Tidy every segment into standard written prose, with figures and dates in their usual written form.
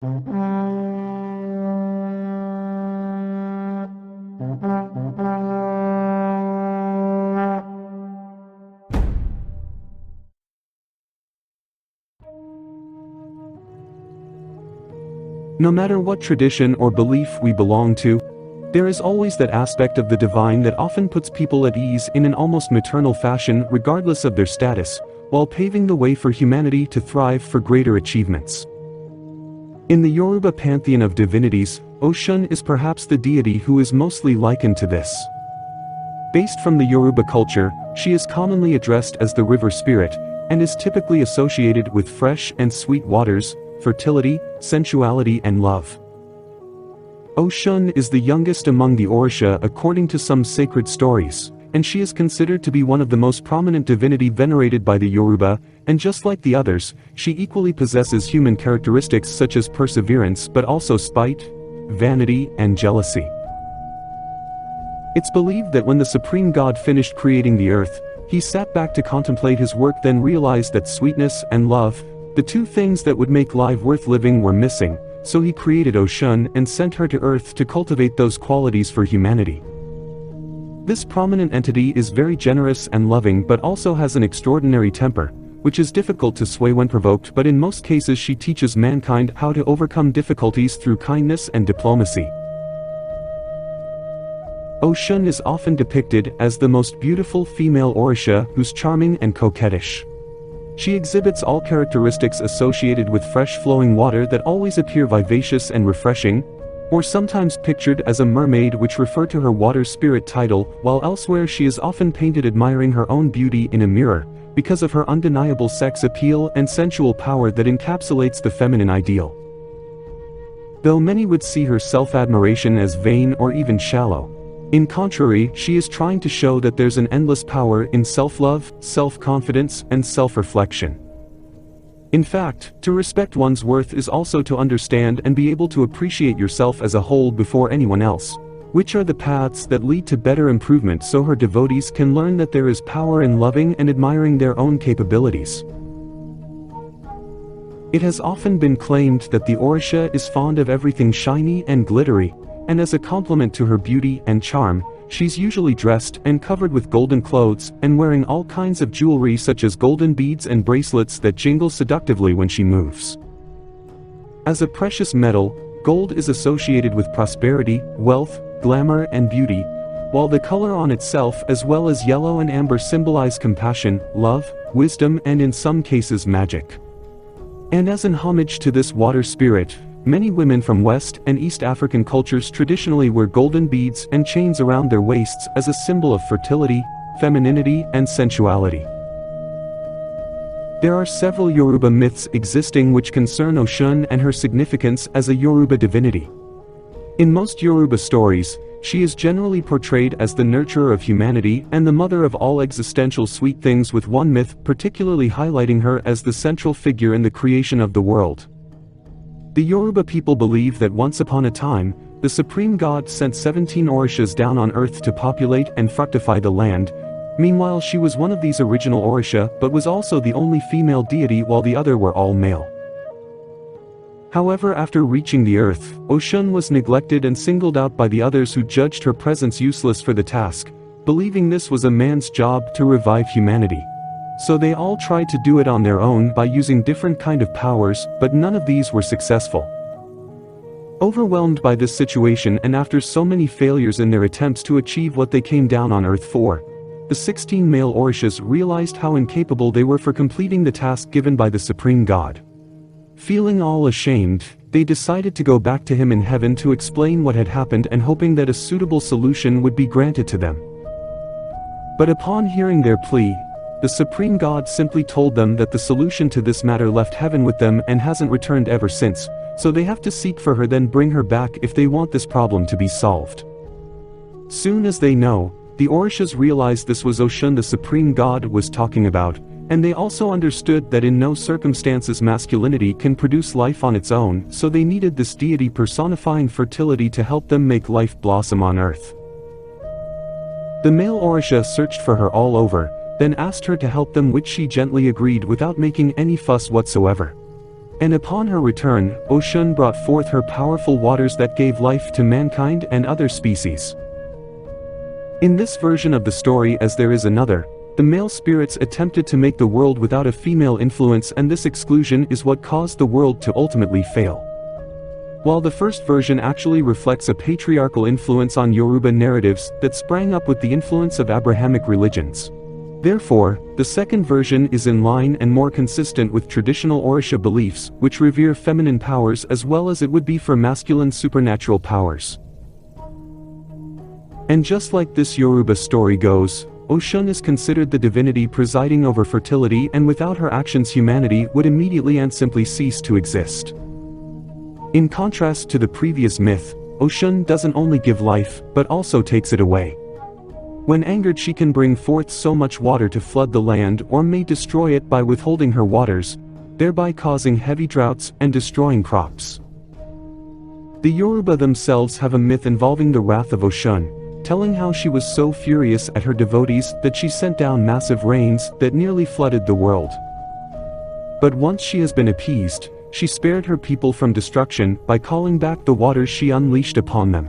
No matter what tradition or belief we belong to, there is always that aspect of the divine that often puts people at ease in an almost maternal fashion regardless of their status, while paving the way for humanity to thrive for greater achievements. In the Yoruba pantheon of divinities, Oshun is perhaps the deity who is mostly likened to this. Based from the Yoruba culture, she is commonly addressed as the river spirit, and is typically associated with fresh and sweet waters, fertility, sensuality and love. Oshun is the youngest among the Orisha according to some sacred stories, and she is considered to be one of the most prominent divinity venerated by the Yoruba, and just like the others, she equally possesses human characteristics such as perseverance but also spite, vanity, and jealousy. It's believed that when the supreme god finished creating the earth, he sat back to contemplate his work, then realized that sweetness and love, the two things that would make life worth living, were missing, so he created Oshun and sent her to earth to cultivate those qualities for humanity. This prominent entity is very generous and loving but also has an extraordinary temper, which is difficult to sway when provoked, but in most cases she teaches mankind how to overcome difficulties through kindness and diplomacy. Oshun is often depicted as the most beautiful female Orisha who's charming and coquettish. She exhibits all characteristics associated with fresh flowing water that always appear vivacious and refreshing, or sometimes pictured as a mermaid, which refer to her water spirit title, while elsewhere she is often painted admiring her own beauty in a mirror, because of her undeniable sex appeal and sensual power that encapsulates the feminine ideal. Though many would see her self-admiration as vain or even shallow, in contrary, she is trying to show that there's an endless power in self-love, self-confidence, and self-reflection. In fact, to respect one's worth is also to understand and be able to appreciate yourself as a whole before anyone else, which are the paths that lead to better improvement, so her devotees can learn that there is power in loving and admiring their own capabilities. It has often been claimed that the Orisha is fond of everything shiny and glittery, and as a compliment to her beauty and charm, she's usually dressed and covered with golden clothes and wearing all kinds of jewelry such as golden beads and bracelets that jingle seductively when she moves. As a precious metal, gold is associated with prosperity, wealth, glamour, and beauty, while the color on itself as well as yellow and amber symbolize compassion, love, wisdom, and in some cases magic. And as in homage to this water spirit, many women from West and East African cultures traditionally wear golden beads and chains around their waists as a symbol of fertility, femininity, and sensuality. There are several Yoruba myths existing which concern Oshun and her significance as a Yoruba divinity. In most Yoruba stories, she is generally portrayed as the nurturer of humanity and the mother of all existential sweet things, with one myth particularly highlighting her as the central figure in the creation of the world. The Yoruba people believe that once upon a time, the supreme god sent 17 Orishas down on earth to populate and fructify the land. Meanwhile, she was one of these original Orisha, but was also the only female deity while the other were all male. However, after reaching the earth, Oshun was neglected and singled out by the others, who judged her presence useless for the task, believing this was a man's job to revive humanity. So they all tried to do it on their own by using different kind of powers, but none of these were successful. Overwhelmed by this situation and after so many failures in their attempts to achieve what they came down on earth for, the 16 male Orishas realized how incapable they were for completing the task given by the supreme god. Feeling all ashamed, they decided to go back to him in heaven to explain what had happened and hoping that a suitable solution would be granted to them. But upon hearing their plea, the supreme god simply told them that the solution to this matter left heaven with them and hasn't returned ever since, so they have to seek for her, then bring her back if they want this problem to be solved. Soon as they know, the Orishas realized this was Oshun the supreme god was talking about, and they also understood that in no circumstances masculinity can produce life on its own, so they needed this deity personifying fertility to help them make life blossom on earth. The male Orisha searched for her all over, then asked her to help them, which she gently agreed without making any fuss whatsoever. And upon her return, Oshun brought forth her powerful waters that gave life to mankind and other species. In this version of the story, as there is another, the male spirits attempted to make the world without a female influence, and this exclusion is what caused the world to ultimately fail. While the first version actually reflects a patriarchal influence on Yoruba narratives that sprang up with the influence of Abrahamic religions. Therefore, the second version is in line and more consistent with traditional Orisha beliefs, which revere feminine powers as well as it would be for masculine supernatural powers. And just like this Yoruba story goes, Oshun is considered the divinity presiding over fertility, and without her actions humanity would immediately and simply cease to exist. In contrast to the previous myth, Oshun doesn't only give life, but also takes it away. When angered, she can bring forth so much water to flood the land, or may destroy it by withholding her waters, thereby causing heavy droughts and destroying crops. The Yoruba themselves have a myth involving the wrath of Oshun, telling how she was so furious at her devotees that she sent down massive rains that nearly flooded the world. But once she has been appeased, she spared her people from destruction by calling back the waters she unleashed upon them.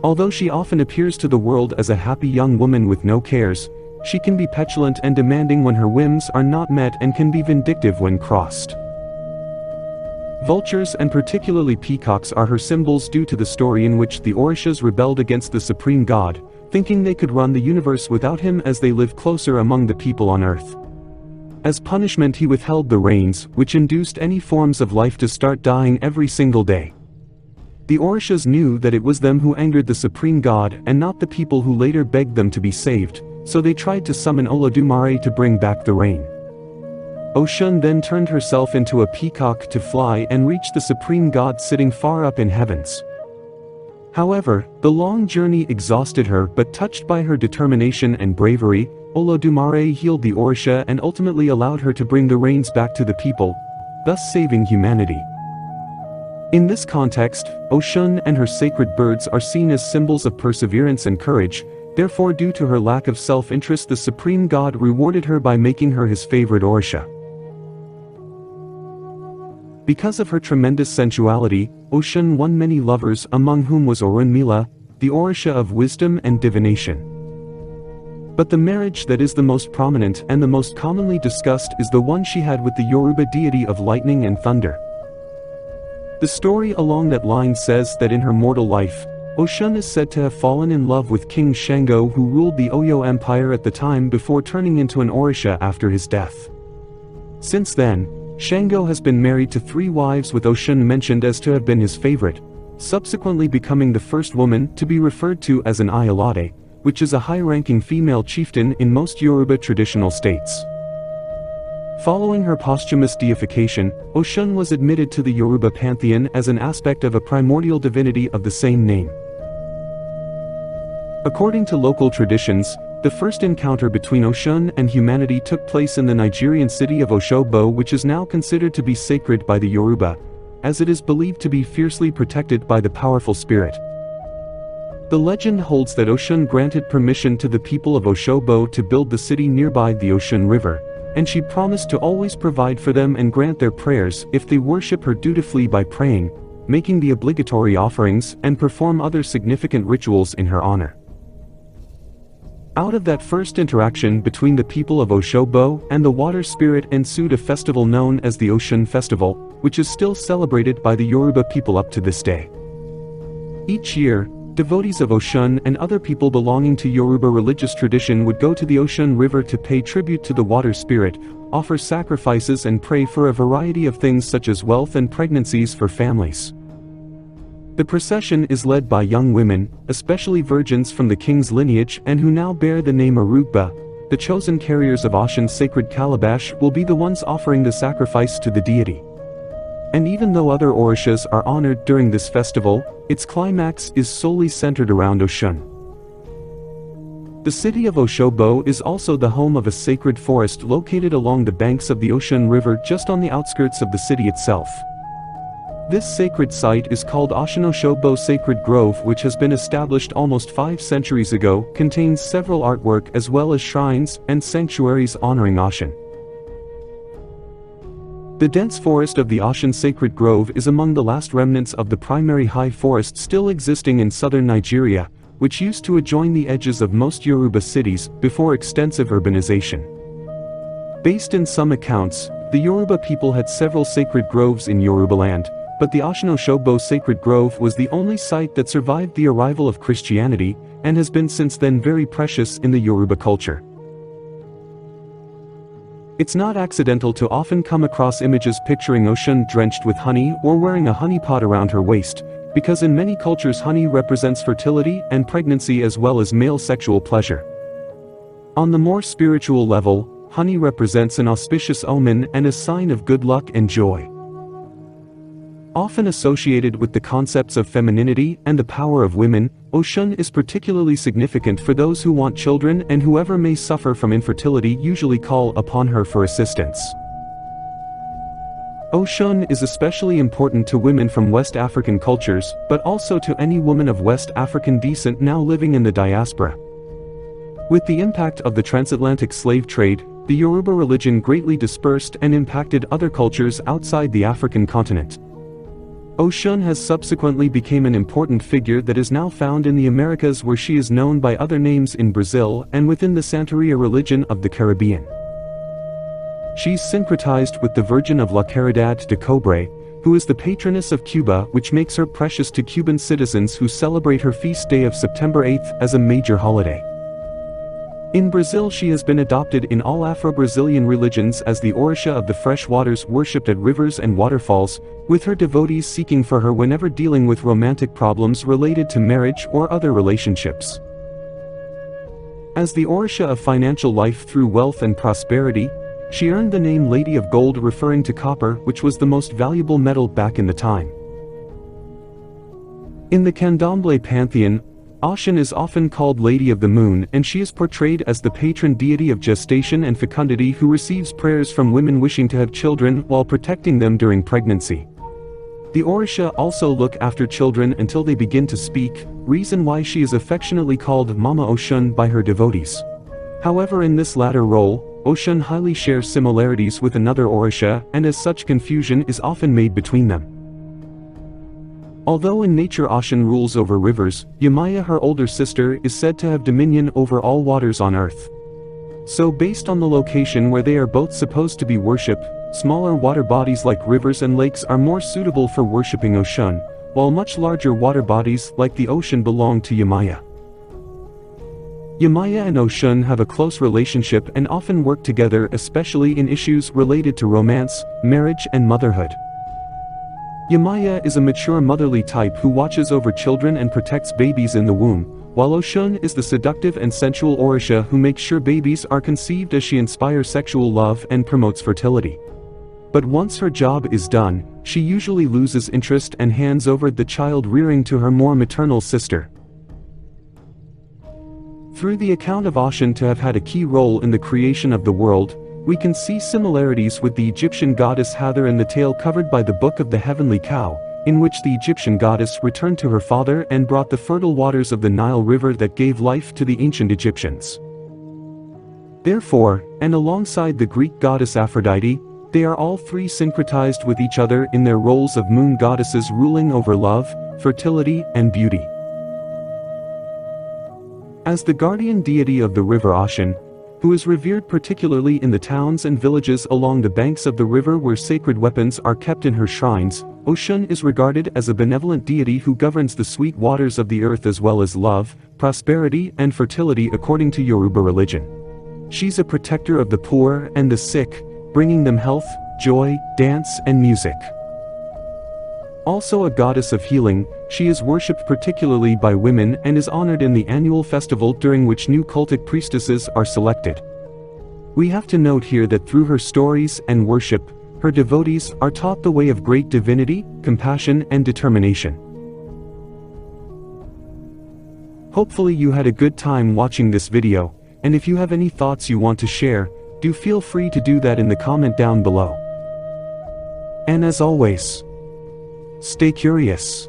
Although she often appears to the world as a happy young woman with no cares, she can be petulant and demanding when her whims are not met, and can be vindictive when crossed. Vultures, and particularly peacocks, are her symbols due to the story in which the Orishas rebelled against the supreme god, thinking they could run the universe without him, as they live closer among the people on earth. As punishment, he withheld the rains, which induced any forms of life to start dying every single day. The Orishas knew that it was them who angered the supreme god and not the people, who later begged them to be saved, so they tried to summon Olodumare to bring back the rain. Oshun then turned herself into a peacock to fly and reach the supreme god sitting far up in heavens. However, the long journey exhausted her, but touched by her determination and bravery, Olodumare healed the Orisha and ultimately allowed her to bring the rains back to the people, thus saving humanity. In this context, Oshun and her sacred birds are seen as symbols of perseverance and courage. Therefore, due to her lack of self-interest, the supreme god rewarded her by making her his favorite Orisha. Because of her tremendous sensuality, Oshun won many lovers, among whom was Orunmila, the Orisha of wisdom and divination. But the marriage that is the most prominent and the most commonly discussed is the one she had with the Yoruba deity of lightning and thunder. The story along that line says that in her mortal life, Oshun is said to have fallen in love with King Shango, who ruled the Oyo Empire at the time, before turning into an Orisha after his death. Since then, Shango has been married to 3 wives, with Oshun mentioned as to have been his favorite, subsequently becoming the first woman to be referred to as an Ayalade, which is a high-ranking female chieftain in most Yoruba traditional states. Following her posthumous deification, Oshun was admitted to the Yoruba pantheon as an aspect of a primordial divinity of the same name. According to local traditions, the first encounter between Oshun and humanity took place in the Nigerian city of Osogbo, which is now considered to be sacred by the Yoruba, as it is believed to be fiercely protected by the powerful spirit. The legend holds that Oshun granted permission to the people of Oshogbo to build the city nearby the Oshun River, and she promised to always provide for them and grant their prayers if they worship her dutifully by praying, making the obligatory offerings, and perform other significant rituals in her honor. Out of that first interaction between the people of Oshogbo and the water spirit ensued a festival known as the Oshun Festival, which is still celebrated by the Yoruba people up to this day. Each year, devotees of Oshun and other people belonging to Yoruba religious tradition would go to the Oshun River to pay tribute to the water spirit, offer sacrifices, and pray for a variety of things such as wealth and pregnancies for families. The procession is led by young women, especially virgins from the king's lineage and who now bear the name Arugba. The chosen carriers of Oshun's sacred calabash will be the ones offering the sacrifice to the deity. And even though other Orishas are honored during this festival, its climax is solely centered around Oshun. The city of Oshogbo is also the home of a sacred forest located along the banks of the Oshun River, just on the outskirts of the city itself. This sacred site is called Oshogbo Sacred Grove, which has been established almost 5 centuries ago, contains several artwork as well as shrines and sanctuaries honoring Oshun. The dense forest of the Oshun Sacred Grove is among the last remnants of the primary high forest still existing in southern Nigeria, which used to adjoin the edges of most Yoruba cities before extensive urbanization. Based in some accounts, the Yoruba people had several sacred groves in Yorubaland, but the Oshogbo Sacred Grove was the only site that survived the arrival of Christianity, and has been since then very precious in the Yoruba culture. It's not accidental to often come across images picturing Oshun drenched with honey or wearing a honey pot around her waist, because in many cultures honey represents fertility and pregnancy as well as male sexual pleasure. On the more spiritual level, honey represents an auspicious omen and a sign of good luck and joy. Often associated with the concepts of femininity and the power of women, Oshun is particularly significant for those who want children, and whoever may suffer from infertility usually call upon her for assistance. Oshun is especially important to women from West African cultures, but also to any woman of West African descent now living in the diaspora. With the impact of the transatlantic slave trade, the Yoruba religion greatly dispersed and impacted other cultures outside the African continent. Oshun has subsequently become an important figure that is now found in the Americas, where she is known by other names in Brazil and within the Santeria religion of the Caribbean. She's syncretized with the Virgin of La Caridad de Cobre, who is the patroness of Cuba, which makes her precious to Cuban citizens who celebrate her feast day of September 8th as a major holiday. In Brazil, she has been adopted in all Afro-Brazilian religions as the Orisha of the fresh waters, worshipped at rivers and waterfalls, with her devotees seeking for her whenever dealing with romantic problems related to marriage or other relationships. As the Orisha of financial life through wealth and prosperity, she earned the name Lady of Gold, referring to copper, which was the most valuable metal back in the time. In the Candomble pantheon, Oshun is often called Lady of the Moon, and she is portrayed as the patron deity of gestation and fecundity who receives prayers from women wishing to have children while protecting them during pregnancy. The Orisha also look after children until they begin to speak, reason why she is affectionately called Mama Oshun by her devotees. However, in this latter role, Oshun highly shares similarities with another Orisha, and as such confusion is often made between them. Although in nature Oshun rules over rivers, Yemaya, her older sister, is said to have dominion over all waters on earth. So based on the location where they are both supposed to be worshipped, smaller water bodies like rivers and lakes are more suitable for worshipping Oshun, while much larger water bodies like the ocean belong to Yemaya. Yemaya and Oshun have a close relationship and often work together, especially in issues related to romance, marriage and motherhood. Yemaya is a mature motherly type who watches over children and protects babies in the womb, while Oshun is the seductive and sensual Orisha who makes sure babies are conceived as she inspires sexual love and promotes fertility. But once her job is done, she usually loses interest and hands over the child rearing to her more maternal sister. Through the account of Oshun to have had a key role in the creation of the world, we can see similarities with the Egyptian goddess Hathor in the tale covered by the Book of the Heavenly Cow, in which the Egyptian goddess returned to her father and brought the fertile waters of the Nile River that gave life to the ancient Egyptians. Therefore, and alongside the Greek goddess Aphrodite, they are all three syncretized with each other in their roles of moon goddesses ruling over love, fertility, and beauty. As the guardian deity of the river Oshun, who is revered particularly in the towns and villages along the banks of the river where sacred weapons are kept in her shrines, Oshun is regarded as a benevolent deity who governs the sweet waters of the earth as well as love, prosperity and fertility according to Yoruba religion. She's a protector of the poor and the sick, bringing them health, joy, dance and music. Also a goddess of healing, she is worshipped particularly by women and is honored in the annual festival during which new cultic priestesses are selected. We have to note here that through her stories and worship, her devotees are taught the way of great divinity, compassion and determination. Hopefully you had a good time watching this video, and if you have any thoughts you want to share, do feel free to do that in the comment down below. And as always, stay curious.